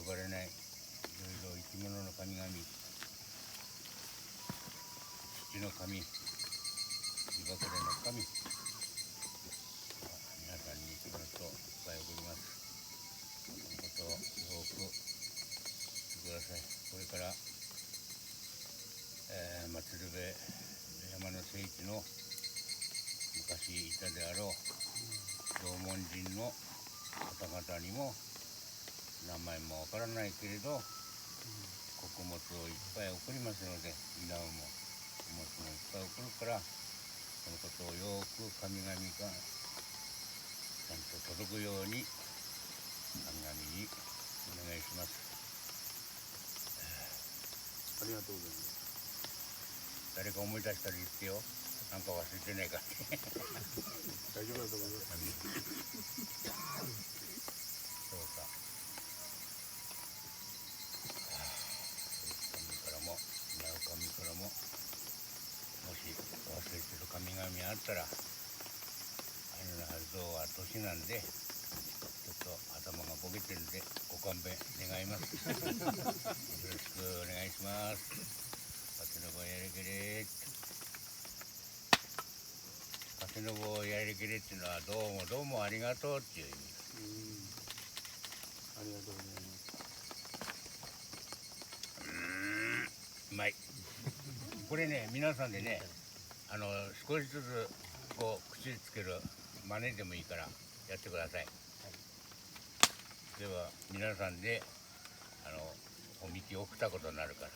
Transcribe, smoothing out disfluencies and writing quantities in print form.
呼ばれないいろいろ生き物の神々、土の神、地ばくれの神、皆さんにそのといっぱい送ります。そのことをよくしてください。これから、鶴瓶山の聖地の昔いたであろう縄文人の方々にも名前もわからないけれど穀物をいっぱい送りますので、稲をも穀物もいっぱい送るから、そのことをよく神々がちゃんと届くように神々にお願いします。ありがとうございます。誰か思い出したら言ってよ。なんか忘れてないか大丈夫だと思います。そうか。神からも、稲の神からも、もし忘れてる神々あったら、アイヌの発動は年なんで、ちょっと頭がボケてるんで、ご勘弁願います。よろしくお願いします。パテノボやりけれ。パテノボやりけれっていうのは、どうもありがとうっていう意味。ありがとうございます。うまい。これね、皆さんでね、少しずつこう口につける真似でもいいからやってください。では皆さんでおみきを送ったことになるから。